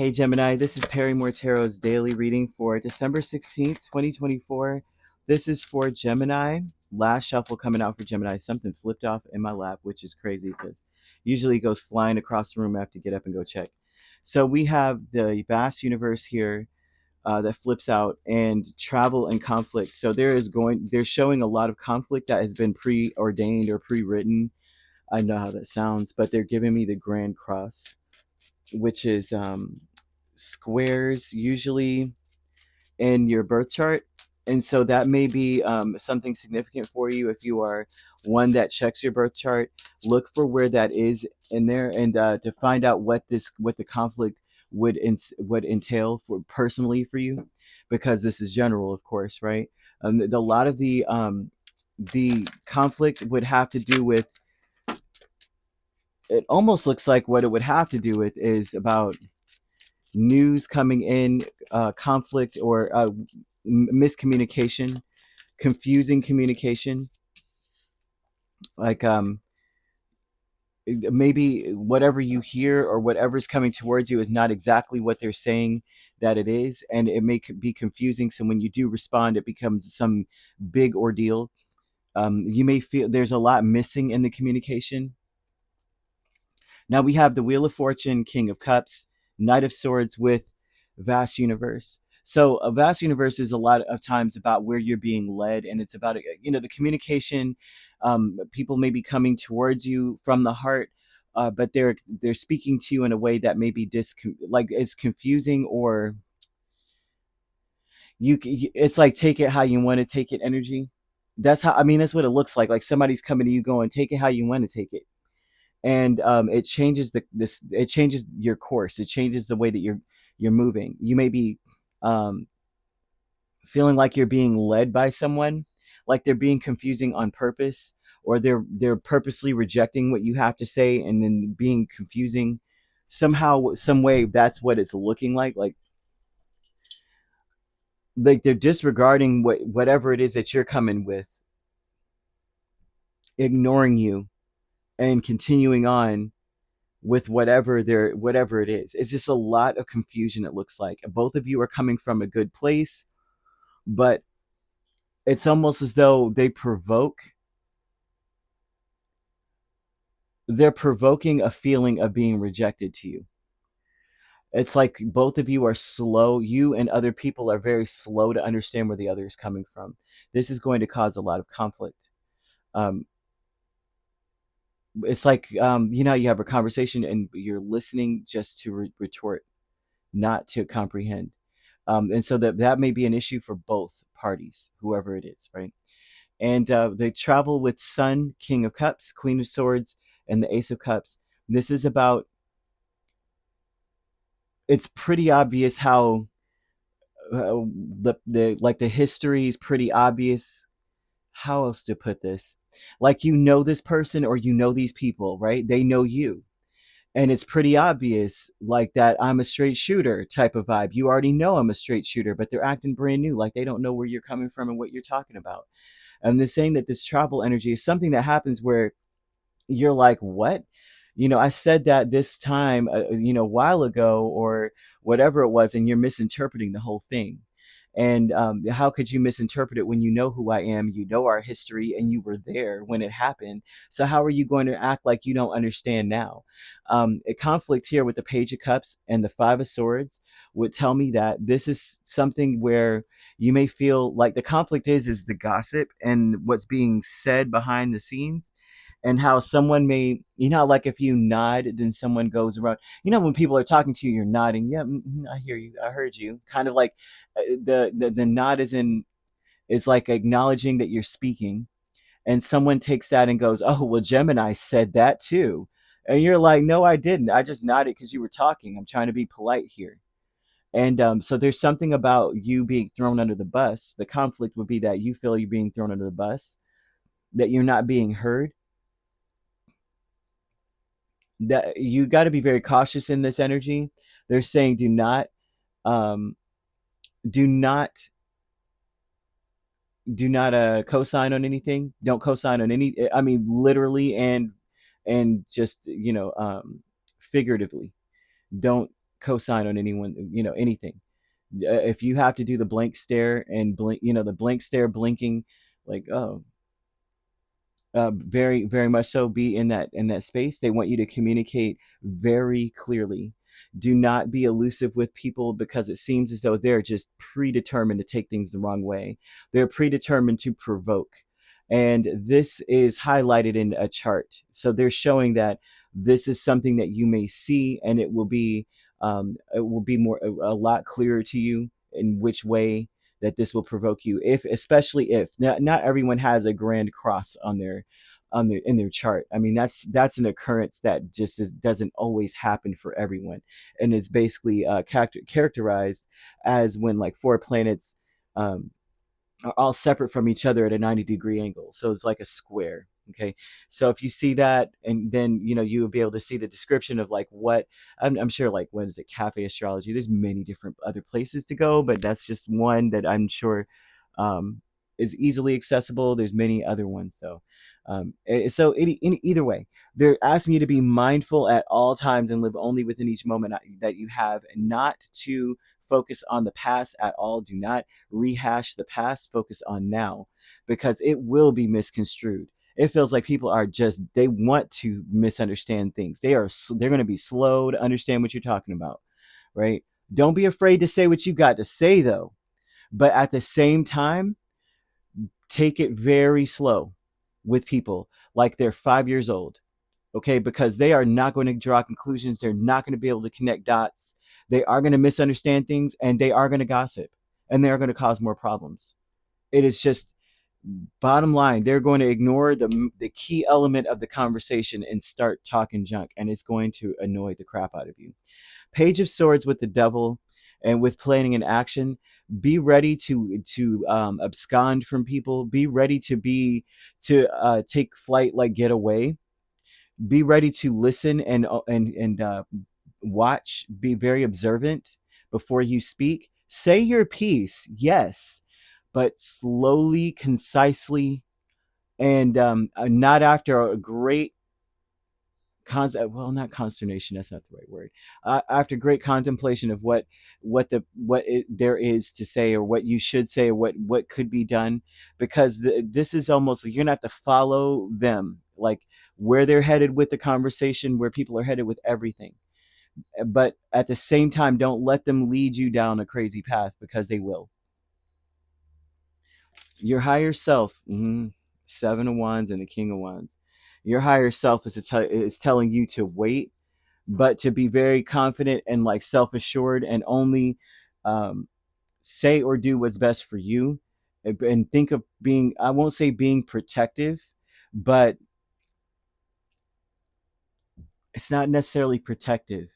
Hey Gemini, this is Perrymore Tarot's daily reading for December 16th, 2024. This is for Gemini. Last shuffle coming out for Gemini. Something flipped off in my lap, which is crazy because usually it goes flying across the room. I have to get up and go check. So we have the vast universe here that flips out, and travel and conflict. So they're showing a lot of conflict that has been preordained or pre-written. I know how that sounds, but they're giving me the Grand Cross, which is squares usually in your birth chart. And so that may be something significant for you if you are one that checks your birth chart. Look for where that is in there, and to find out what the conflict would entail for personally for you, because this is general, of course, right? A lot of the conflict would have to do with. It almost looks like what it would have to do with is about news coming in, conflict or miscommunication, confusing communication. Like maybe whatever you hear or whatever's coming towards you is not exactly what they're saying that it is, and it may be confusing. So when you do respond, it becomes some big ordeal. You may feel there's a lot missing in the communication. Now we have the Wheel of Fortune, King of Cups, Knight of Swords with vast universe. So a vast universe is a lot of times about where you're being led, and it's about the communication. People may be coming towards you from the heart, but they're speaking to you in a way that may be like it's confusing, or it's like take it how you want to take it energy. That's how, I mean, that's what it looks like. Like somebody's coming to you going, take it how you want to take it, and it changes it changes your course. It changes the way that you're moving. You may be um, feeling like you're being led by someone, like they're being confusing on purpose, or they're purposely rejecting what you have to say and then being confusing somehow, some way. That's what it's looking like they're disregarding whatever it is that you're coming with, ignoring you and continuing on with whatever it is. It's just a lot of confusion. It looks like both of you are coming from a good place, but it's almost as though they're provoking a feeling of being rejected to you. It's like both of you are slow. You and other people are very slow to understand where the other is coming from. This is going to cause a lot of conflict. Um, it's like you have a conversation and you're listening just to retort, not to comprehend. And so that may be an issue for both parties, whoever it is, right? And they travel with Sun, King of Cups, Queen of Swords, and the Ace of Cups. This is about. It's pretty obvious how the history is pretty obvious. How else to put this? Like this person or these people, right? They know you, and it's pretty obvious, like that I'm a straight shooter type of vibe. You already know I'm a straight shooter, but they're acting brand new, like they don't know where you're coming from and what you're talking about. And they're saying that this travel energy is something that happens where you're like, what? I said that this time, a while ago, or whatever it was, and you're misinterpreting the whole thing. And how could you misinterpret it when you know who I am, you know our history, and you were there when it happened? So how are you going to act like you don't understand now? A conflict here with the Page of Cups and the Five of Swords would tell me that this is something where you may feel like the conflict is the gossip and what's being said behind the scenes, and how someone may, like if you nod, then someone goes around. When people are talking to you, you're nodding. Yeah, I hear you. I heard you. Kind of like the nod is like acknowledging that you're speaking, and someone takes that and goes, "Oh, well, Gemini said that too," and you're like, "No, I didn't. I just nodded because you were talking. I'm trying to be polite here." And so there's something about you being thrown under the bus. The conflict would be that you feel you're being thrown under the bus, that you're not being heard, that you got to be very cautious in this energy. They're saying um, do not, co-sign on anything. Don't co-sign on any. I mean, literally and just figuratively. Don't. co-sign on anyone, anything. If you have to do the blank stare and blink, the blank stare blinking, like, oh, very very much so, be in that space. They want you to communicate very clearly. Do not be elusive with people, because it seems as though they're just predetermined to take things the wrong way. They're predetermined to provoke, and this is highlighted in a chart. So they're showing that this is something that you may see, and it will be more a lot clearer to you in which way that this will provoke you, if especially if not everyone has a grand cross in their chart. I mean, that's an occurrence that doesn't always happen for everyone, and it's basically characterized as when like four planets um, are all separate from each other at a 90-degree angle. So it's like a square. Okay. So if you see that, and then, you will be able to see the description of like what I'm sure, like, what is it? Cafe astrology. There's many different other places to go, but that's just one that I'm sure um, is easily accessible. There's many other ones though. So either way, they're asking you to be mindful at all times and live only within each moment that you have, and not to focus on the past at all. Do not rehash the past. Focus on now, because it will be misconstrued. It feels like people are just, they want to misunderstand things. They're going to be slow to understand what you're talking about, right? Don't be afraid to say what you got to say though, but at the same time, take it very slow with people like they're 5 years old. Okay, because they are not going to draw conclusions. They're not going to be able to connect dots. They are going to misunderstand things, and they are going to gossip, and they are going to cause more problems. It is just bottom line. They're going to ignore the key element of the conversation and start talking junk, and it's going to annoy the crap out of you. Page of Swords with the Devil, and with planning and action. Be ready to abscond from people. Be ready to take flight, like get away. Be ready to listen and watch. Be very observant before you speak. Say your piece, yes, but slowly, concisely, and not after a great well, not consternation, that's not the right word. After great contemplation of there is to say, or what you should say, or what could be done, because this is almost like you're gonna have to follow them, like where they're headed with the conversation, where people are headed with everything. But at the same time, don't let them lead you down a crazy path, because they will. Your higher self, Seven of Wands and the King of Wands. Your higher self is telling you to wait, but to be very confident and like self-assured, and only um, say or do what's best for you, and think of being, I won't say being protective, but it's not necessarily protective,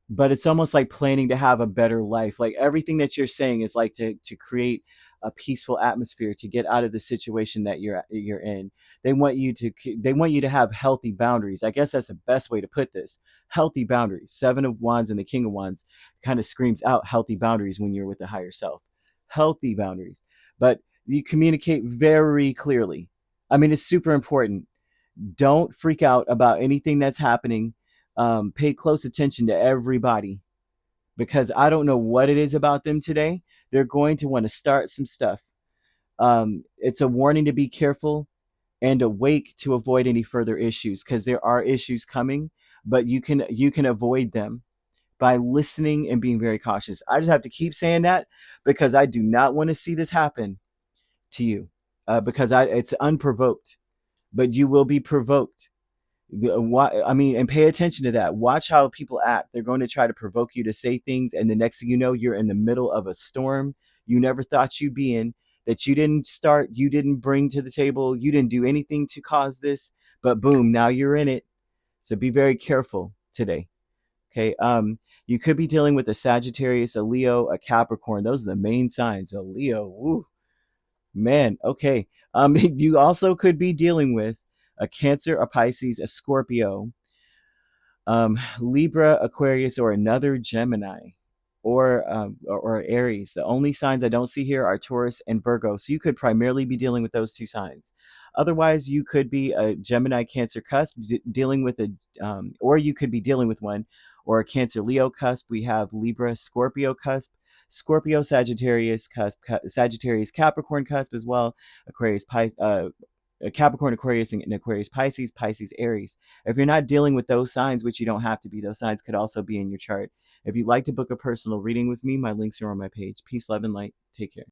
but it's almost like planning to have a better life. Like everything that you're saying is like to create a peaceful atmosphere, to get out of the situation that you're in. They want you to have healthy boundaries. I guess that's the best way to put this. Healthy boundaries. Seven of Wands and the King of Wands kind of screams out healthy boundaries when you're with the higher self. Healthy boundaries. But you communicate very clearly. I mean, it's super important. Don't freak out about anything that's happening. Pay close attention to everybody, because I don't know what it is about them today. They're going to want to start some stuff. It's a warning to be careful and awake to avoid any further issues, because there are issues coming, but you can avoid them by listening and being very cautious. I just have to keep saying that, because I do not want to see this happen to you, because it's unprovoked, but you will be provoked. I mean, and pay attention to that. Watch how people act. They're going to try to provoke you to say things, and the next thing you know, you're in the middle of a storm you never thought you'd be in, that you didn't start, you didn't bring to the table, you didn't do anything to cause this, but boom, now you're in it. So be very careful today. Okay. You could be dealing with a Sagittarius, a Leo, a Capricorn. Those are the main signs. A Leo, woo, man. Okay. You also could be dealing with a Cancer, a Pisces, a Scorpio, Libra, Aquarius, or another Gemini, or Aries. The only signs I don't see here are Taurus and Virgo. So you could primarily be dealing with those two signs. Otherwise, you could be a Gemini Cancer cusp dealing with or you could be dealing with one, or a Cancer Leo cusp, we have Libra Scorpio cusp, Scorpio Sagittarius cusp, Sagittarius Capricorn cusp as well, Aquarius Capricorn, Aquarius, and Aquarius Pisces, Pisces Aries. If you're not dealing with those signs, which you don't have to be, those signs could also be in your chart. If you'd like to book a personal reading with me, my links are on my page. Peace, love, and light. Take care.